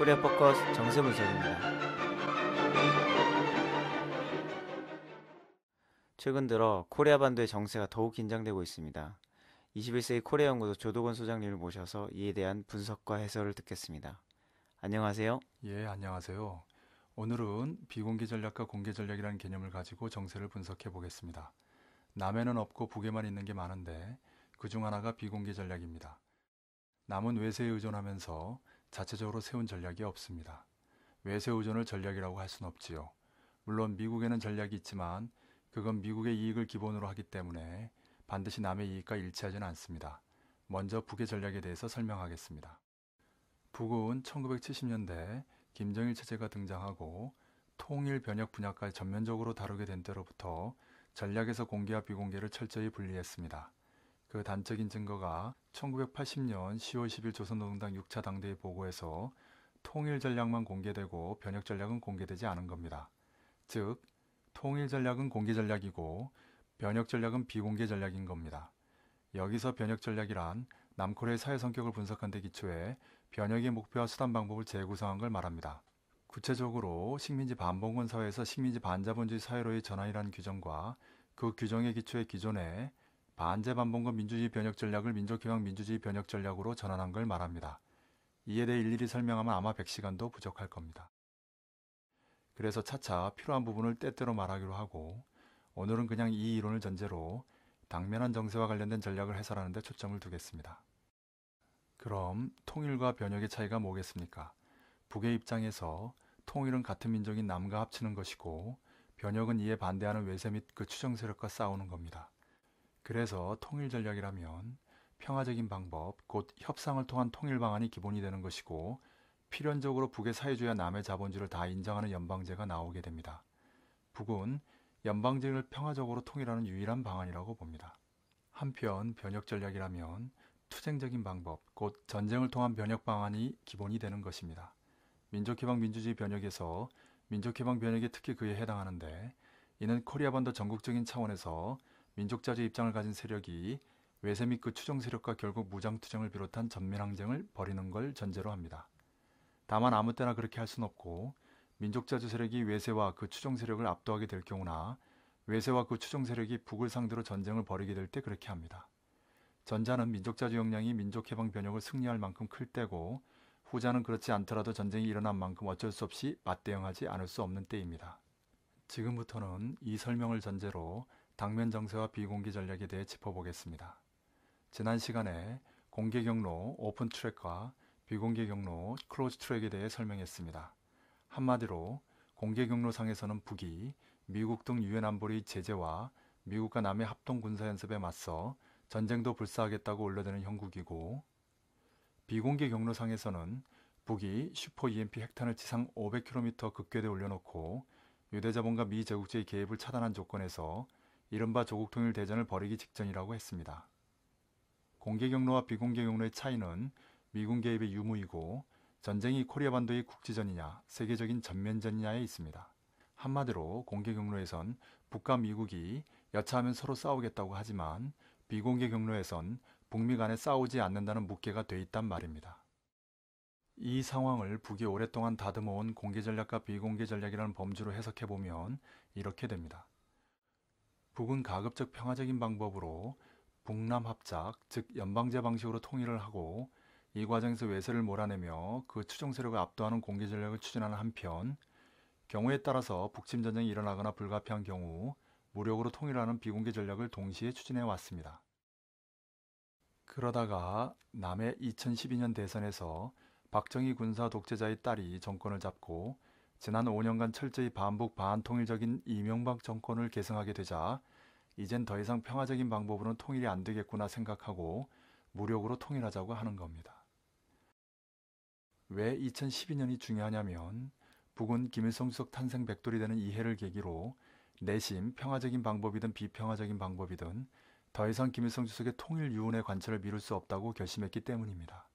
코리아 포커스 정세 분석입니다. 최근 들어 코리아 반도의 정세가 더욱 긴장되고 있습니다. 21세기 코리아 연구소 조도건 소장님을 모셔서 이에 대한 분석과 해설을 듣겠습니다. 안녕하세요. 예, 안녕하세요. 오늘은 비공개 전략과 공개 전략이라는 개념을 가지고 정세를 분석해 보겠습니다. 남에는 없고 북에만 있는 게 많은데 그중 하나가 비공개 전략입니다. 남은 외세에 의존하면서 자체적으로 세운 전략이 없습니다. 외세 의존을 전략이라고 할 수는 없지요. 물론 미국에는 전략이 있지만 그건 미국의 이익을 기본으로 하기 때문에 반드시 남의 이익과 일치하지는 않습니다. 먼저 북의 전략에 대해서 설명하겠습니다. 북은 1970년대 김정일 체제가 등장하고 통일 변혁 분야까지 전면적으로 다루게 된 때로부터 전략에서 공개와 비공개를 철저히 분리했습니다. 그 단적인 증거가 1980년 10월 10일 조선노동당 6차 당대회 보고에서 통일 전략만 공개되고 변혁 전략은 공개되지 않은 겁니다. 즉, 통일 전략은 공개 전략이고 변혁 전략은 비공개 전략인 겁니다. 여기서 변혁 전략이란 남코리아의 사회 성격을 분석한 데 기초해 변혁의 목표와 수단 방법을 재구성한 걸 말합니다. 구체적으로 식민지 반봉건 사회에서 식민지 반자본주의 사회로의 전환이라는 규정과 그 규정에 기초해 기존의 반제 반봉건 민주주의 변혁 전략을 민족개방 민주주의 변혁 전략으로 전환한 걸 말합니다. 이에 대해 일일이 설명하면 아마 100시간도 부족할 겁니다. 그래서 차차 필요한 부분을 때때로 말하기로 하고 오늘은 그냥 이 이론을 전제로 당면한 정세와 관련된 전략을 해설하는 데 초점을 두겠습니다. 그럼 통일과 변혁의 차이가 뭐겠습니까? 북의 입장에서 통일은 같은 민족인 남과 합치는 것이고 변혁은 이에 반대하는 외세 및 그 추정 세력과 싸우는 겁니다. 그래서 통일 전략이라면 평화적인 방법, 곧 협상을 통한 통일 방안이 기본이 되는 것이고 필연적으로 북의 사회주의와 남의 자본주의를 다 인정하는 연방제가 나오게 됩니다. 북은 연방제를 평화적으로 통일하는 유일한 방안이라고 봅니다. 한편 변혁 전략이라면 투쟁적인 방법, 곧 전쟁을 통한 변혁 방안이 기본이 되는 것입니다. 민족해방 민주주의 변혁에서 민족해방 변혁이 특히 그에 해당하는데 이는 코리아 반도 전국적인 차원에서 민족자주 입장을 가진 세력이 외세 및 그 추종 세력과 결국 무장투쟁을 비롯한 전면항쟁을 벌이는 걸 전제로 합니다. 다만 아무 때나 그렇게 할 수는 없고 민족자주 세력이 외세와 그 추종 세력을 압도하게 될 경우나 외세와 그 추종 세력이 북을 상대로 전쟁을 벌이게 될 때 그렇게 합니다. 전자는 민족자주 역량이 민족해방 변혁을 승리할 만큼 클 때고 후자는 그렇지 않더라도 전쟁이 일어난 만큼 어쩔 수 없이 맞대응하지 않을 수 없는 때입니다. 지금부터는 이 설명을 전제로 당면 정세와 비공개 전략에 대해 짚어보겠습니다. 지난 시간에 공개 경로 오픈 트랙과 비공개 경로 클로즈 트랙에 대해 설명했습니다. 한마디로 공개 경로상에서는 북이 미국 등 유엔 안보리 제재와 미국과 남의 합동 군사연습에 맞서 전쟁도 불사하겠다고 올려대는 형국이고 비공개 경로상에서는 북이 슈퍼 EMP 핵탄을 지상 500km 극궤도에 올려놓고 유대자본과 미 제국주의 개입을 차단한 조건에서 이른바 조국통일 대전을 벌이기 직전이라고 했습니다. 공개 경로와 비공개 경로의 차이는 미군 개입의 유무이고 전쟁이 코리아 반도의 국지전이냐 세계적인 전면전이냐에 있습니다. 한마디로 공개 경로에선 북과 미국이 여차하면 서로 싸우겠다고 하지만 비공개 경로에선 북미 간에 싸우지 않는다는 묵계가 돼 있단 말입니다. 이 상황을 북이 오랫동안 다듬어온 공개 전략과 비공개 전략이라는 범주로 해석해보면 이렇게 됩니다. 북은 가급적 평화적인 방법으로 북남 합작, 즉 연방제 방식으로 통일을 하고 이 과정에서 외세를 몰아내며 그 추종 세력을 압도하는 공개 전략을 추진하는 한편 경우에 따라서 북침 전쟁이 일어나거나 불가피한 경우 무력으로 통일하는 비공개 전략을 동시에 추진해 왔습니다. 그러다가 남해 2012년 대선에서 박정희 군사 독재자의 딸이 정권을 잡고 지난 5년간 철저히 반북 반통일적인 이명박 정권을 계승하게 되자 이젠 더 이상 평화적인 방법으로는 통일이 안 되겠구나 생각하고 무력으로 통일하자고 하는 겁니다. 왜 2012년이 중요하냐면 북은 김일성 주석 탄생 100돌이 되는 이 해를 계기로 내심 평화적인 방법이든 비평화적인 방법이든 더 이상 김일성 주석의 통일 유운의 관철을 미룰 수 없다고 결심했기 때문입니다.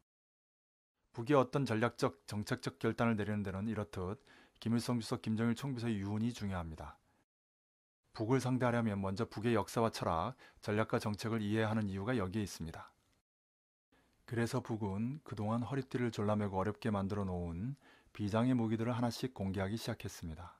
북이 어떤 전략적, 정책적 결단을 내리는 데는 이렇듯 김일성 주석, 김정일 총비서의 유운이 중요합니다. 북을 상대하려면 먼저 북의 역사와 철학, 전략과 정책을 이해하는 이유가 여기에 있습니다. 그래서 북은 그동안 허리띠를 졸라매고 어렵게 만들어 놓은 비장의 무기들을 하나씩 공개하기 시작했습니다.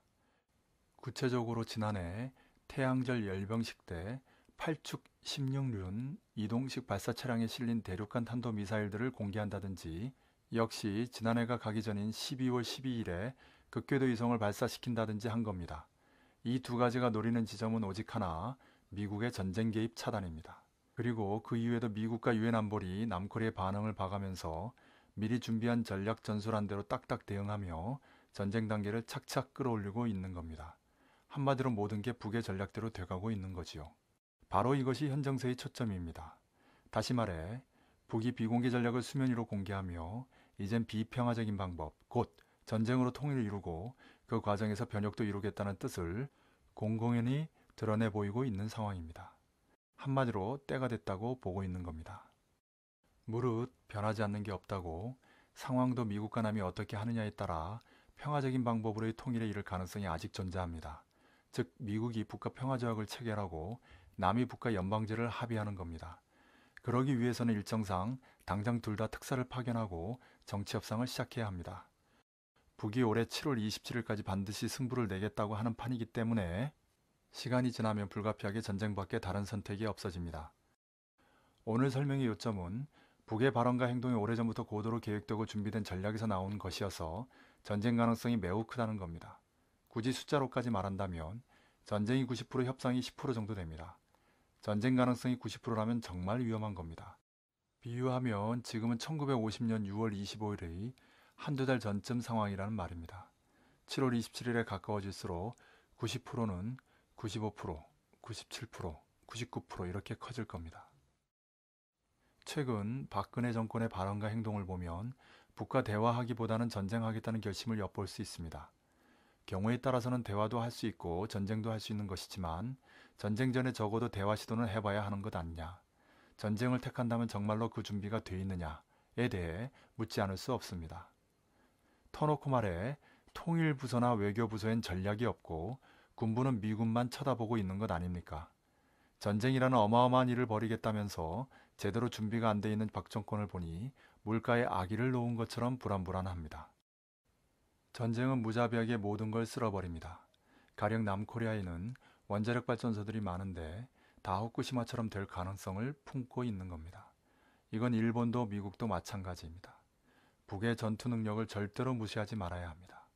구체적으로 지난해 태양절 열병식 때 8축 16륜 이동식 발사 차량에 실린 대륙간 탄도 미사일들을 공개한다든지, 역시 지난해가 가기 전인 12월 12일에 극궤도 위성을 발사시킨다든지 한 겁니다. 이 두 가지가 노리는 지점은 오직 하나, 미국의 전쟁 개입 차단입니다. 그리고 그 이후에도 미국과 유엔 안보리 남코리아의 반응을 봐가면서 미리 준비한 전략 전술안대로 딱딱 대응하며 전쟁 단계를 착착 끌어올리고 있는 겁니다. 한마디로 모든 게 북의 전략대로 돼가고 있는 거지요. 바로 이것이 현 정세의 초점입니다. 다시 말해 북이 비공개 전략을 수면 위로 공개하며 이젠 비평화적인 방법, 곧 전쟁으로 통일을 이루고 그 과정에서 변혁도 이루겠다는 뜻을 공공연히 드러내 보이고 있는 상황입니다. 한마디로 때가 됐다고 보고 있는 겁니다. 무릇 변하지 않는 게 없다고, 상황도 미국과 남이 어떻게 하느냐에 따라 평화적인 방법으로의 통일에 이를 가능성이 아직 존재합니다. 즉 미국이 북과 평화조약을 체결하고 남이 북과 연방제를 합의하는 겁니다. 그러기 위해서는 일정상 당장 둘 다 특사를 파견하고 정치 협상을 시작해야 합니다. 북이 올해 7월 27일까지 반드시 승부를 내겠다고 하는 판이기 때문에 시간이 지나면 불가피하게 전쟁밖에 다른 선택이 없어집니다. 오늘 설명의 요점은 북의 발언과 행동이 오래전부터 고도로 계획되고 준비된 전략에서 나온 것이어서 전쟁 가능성이 매우 크다는 겁니다. 굳이 숫자로까지 말한다면 전쟁이 90%, 협상이 10% 정도 됩니다. 전쟁 가능성이 90%라면 정말 위험한 겁니다. 비유하면 지금은 1950년 6월 25일의 한두 달 전쯤 상황이라는 말입니다. 7월 27일에 가까워질수록 90%는 95%, 97%, 99% 이렇게 커질 겁니다. 최근 박근혜 정권의 발언과 행동을 보면 북과 대화하기보다는 전쟁하겠다는 결심을 엿볼 수 있습니다. 경우에 따라서는 대화도 할 수 있고 전쟁도 할 수 있는 것이지만 전쟁 전에 적어도 대화 시도는 해봐야 하는 것 아니냐. 전쟁을 택한다면 정말로 그 준비가 돼 있느냐에 대해 묻지 않을 수 없습니다. 터놓고 말해 통일부서나 외교부서엔 전략이 없고 군부는 미군만 쳐다보고 있는 것 아닙니까? 전쟁이라는 어마어마한 일을 벌이겠다면서 제대로 준비가 안 돼 있는 박 정권을 보니 물가에 아기를 놓은 것처럼 불안불안합니다. 전쟁은 무자비하게 모든 걸 쓸어버립니다. 가령 남코리아에는 원자력 발전소들이 많은데 다 후쿠시마처럼 될 가능성을 품고 있는 겁니다. 이건 일본도 미국도 마찬가지입니다. 북의 전투 능력을 절대로 무시하지 말아야 합니다.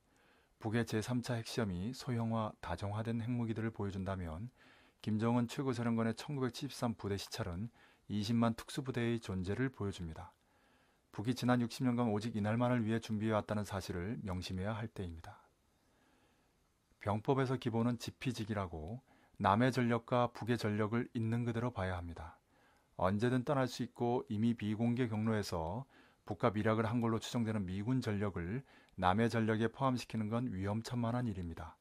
북의 제3차 핵시험이 소형화, 다정화된 핵무기들을 보여준다면 김정은 최고사령관의 1973 부대 시찰은 20만 특수부대의 존재를 보여줍니다. 북이 지난 60년간 오직 이날만을 위해 준비해왔다는 사실을 명심해야 할 때입니다. 병법에서 기본은 지피지기라고 남의 전력과 북의 전력을 있는 그대로 봐야 합니다. 언제든 떠날 수 있고 이미 비공개 경로에서 북과 밀약을 한 걸로 추정되는 미군 전력을 남의 전력에 포함시키는 건 위험천만한 일입니다.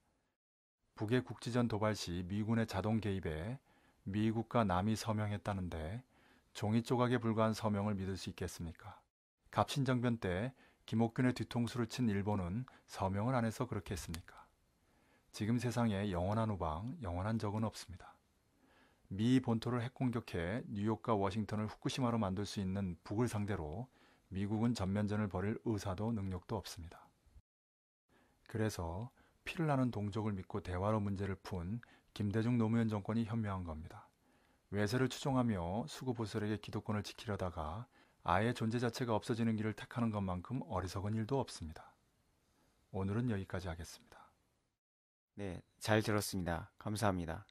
북의 국지전 도발 시 미군의 자동 개입에 미국과 남이 서명했다는데 종이 조각에 불과한 서명을 믿을 수 있겠습니까? 갑신정변 때 김옥균의 뒤통수를 친 일본은 서명을 안 해서 그렇게 했습니까? 지금 세상에 영원한 우방, 영원한 적은 없습니다. 미 본토를 핵공격해 뉴욕과 워싱턴을 후쿠시마로 만들 수 있는 북을 상대로 미국은 전면전을 벌일 의사도 능력도 없습니다. 그래서 피를 나는 동족을 믿고 대화로 문제를 푼 김대중 노무현 정권이 현명한 겁니다. 외세를 추종하며 수구보살에게 기득권을 지키려다가 아예 존재 자체가 없어지는 길을 택하는 것만큼 어리석은 일도 없습니다. 오늘은 여기까지 하겠습니다. 네, 잘 들었습니다. 감사합니다.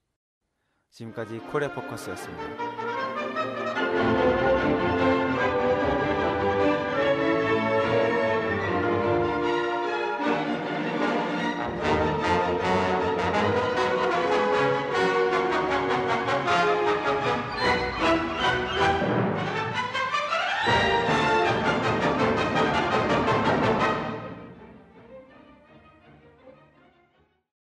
지금까지 코리아 포커스였습니다.